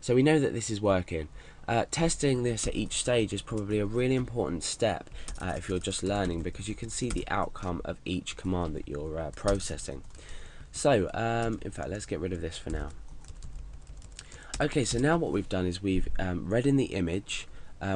So we know that this is working. Testing this at each stage is probably a really important step if you're just learning, because you can see the outcome of each command that you're processing. So in fact, let's get rid of this for now. Okay, so now what we've done is we've read in the image.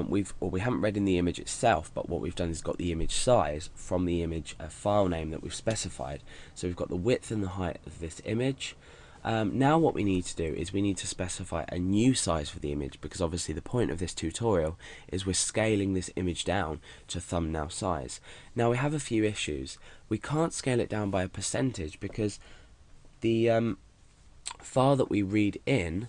We haven't read in the image itself, but what we've done is got the image size from the image file name that we've specified. So we've got the width and the height of this image. Now what we need to do is we need to specify a new size for the image, because obviously the point of this tutorial is we're scaling this image down to thumbnail size. Now we have a few issues. We can't scale it down by a percentage because the file that we read in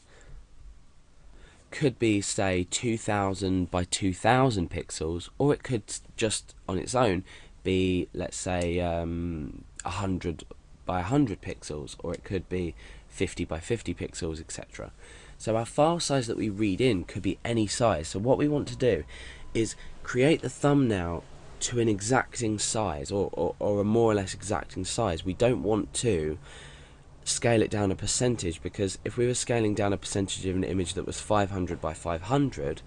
could be, say, 2000 by 2000 pixels, or it could just on its own be, let's say, 100 by 100 pixels, or it could be 50 by 50 pixels, etc. So our file size that we read in could be any size. So what we want to do is create the thumbnail to an exacting size, or a more or less exacting size. We don't want to scale it down a percentage, because if we were scaling down a percentage of an image that was 500 by 500,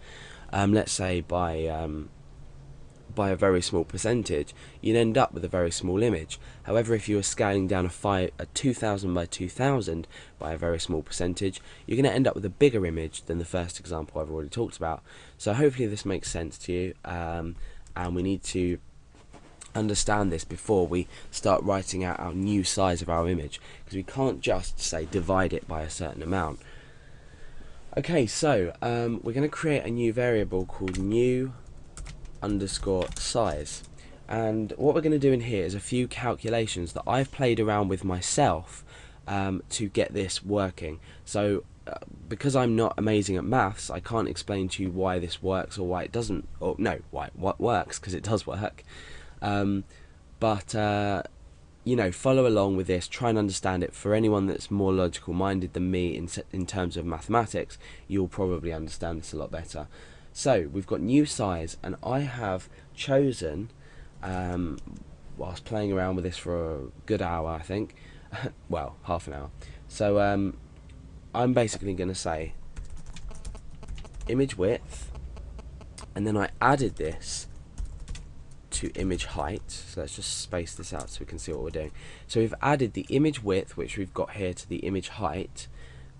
let's say by a very small percentage, you'd end up with a very small image. However, if you were scaling down a 2000 by 2000 by a very small percentage, you're going to end up with a bigger image than the first example I've already talked about. So hopefully this makes sense to you, and we need to understand this before we start writing out our new size of our image, because we can't just say divide it by a certain amount. Okay, so we're going to create a new variable called new underscore size, and what we're going to do in here is a few calculations that I've played around with myself to get this working. So because I'm not amazing at maths, I can't explain to you why this works or why it doesn't, or no, why what works, because it does work. But you know, follow along with this, try and understand it. For anyone that's more logical minded than me in terms of mathematics, you'll probably understand this a lot better. So we've got new size, and I have chosen, whilst playing around with this for a good hour, I think, well, half an hour. So I'm basically going to say image width, and then I added this to image height. So let's just space this out so we can see what we're doing. So we've added the image width, which we've got here, to the image height.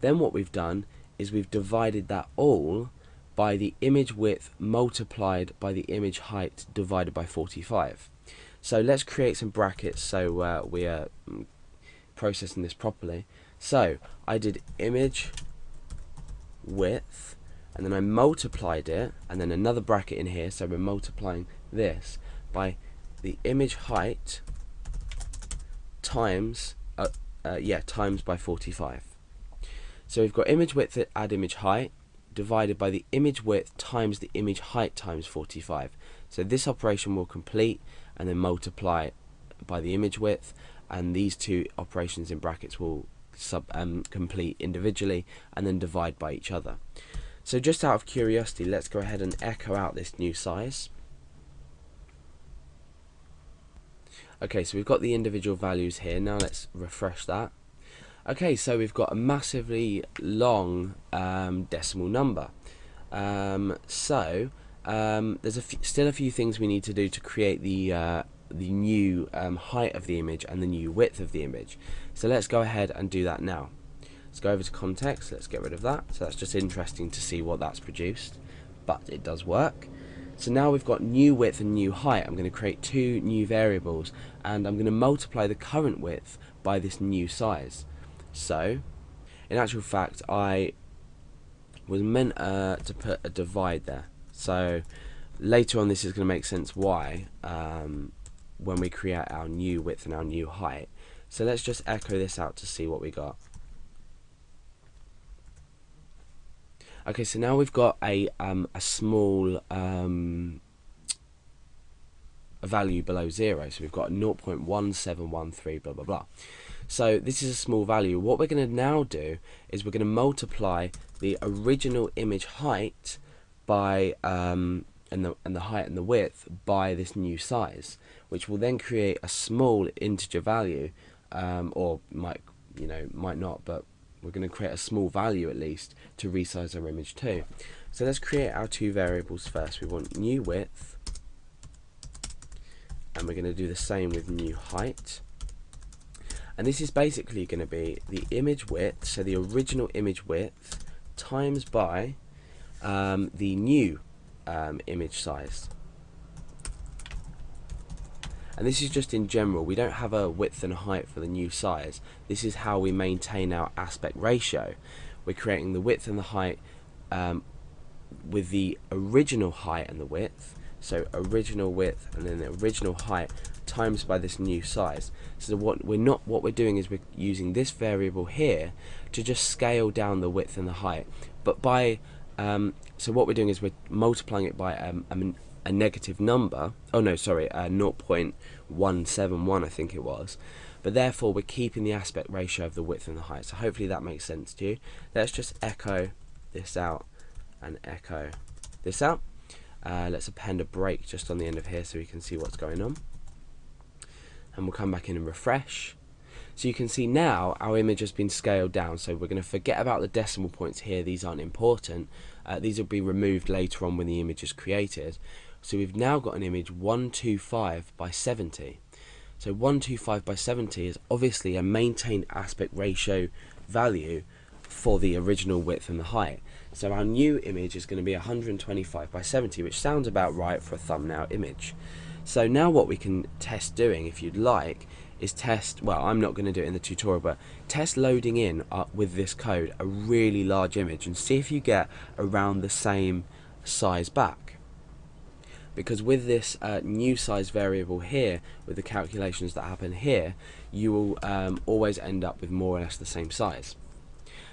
Then what we've done is we've divided that all by the image width multiplied by the image height divided by 45. So let's create some brackets so we are processing this properly. So I did image width, and then I multiplied it, and then another bracket in here, so we're multiplying this by the image height times times by 45. So we've got image width add image height divided by the image width times the image height times 45. So this operation will complete and then multiply by the image width, and these two operations in brackets will complete individually and then divide by each other. So just out of curiosity, let's go ahead and echo out this new size. Okay, so we've got the individual values here. Now let's refresh that. Okay, so we've got a massively long decimal number. There's still a few things we need to do to create the new height of the image and the new width of the image. So let's go ahead and do that now. Let's go over to context. Let's get rid of that. So that's just interesting to see what that's produced, but it does work. So now we've got new width and new height. I'm going to create two new variables, and I'm going to multiply the current width by this new size. So in actual fact, I was meant to put a divide there. So later on this is going to make sense why when we create our new width and our new height. So let's just echo this out to see what we got. Okay, so now we've got a small a value below 0. So we've got 0.1713 blah blah blah. So this is a small value. What we're going to now do is we're going to multiply the original image height by and the height and the width by this new size, which will then create a small integer value, or might not, but we're going to create a small value at least to resize our image to. So let's create our two variables first. We want new width, and we're going to do the same with new height. And this is basically going to be the image width, so the original image width times by the new image size. And this is just in general. We don't have a width and a height for the new size. This is how we maintain our aspect ratio. We're creating the width and the height with the original height and the width. So original width and then the original height times by this new size. So what we're doing is we're using this variable here to just scale down the width and the height. But by so what we're doing is we're multiplying it by a negative number. Oh no, sorry, 0.171 I think it was. But therefore we're keeping the aspect ratio of the width and the height. So hopefully that makes sense to you. Let's just echo this out and echo this out. Let's append a break just on the end of here so we can see what's going on. And we'll come back in and refresh. So you can see now our image has been scaled down, so we're going to forget about the decimal points here. These aren't important. These will be removed later on when the image is created. So we've now got an image 125 by 70. So 125 by 70 is obviously a maintained aspect ratio value for the original width and the height. So our new image is going to be 125 by 70, which sounds about right for a thumbnail image. So now what we can test doing, if you'd like, is test, well, I'm not going to do it in the tutorial, but test loading in with this code a really large image and see if you get around the same size back. Because with this new size variable here, with the calculations that happen here, you will always end up with more or less the same size.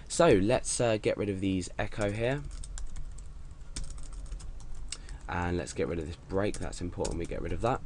So let's get rid of these echo here, and let's get rid of this break. That's important we get rid of that.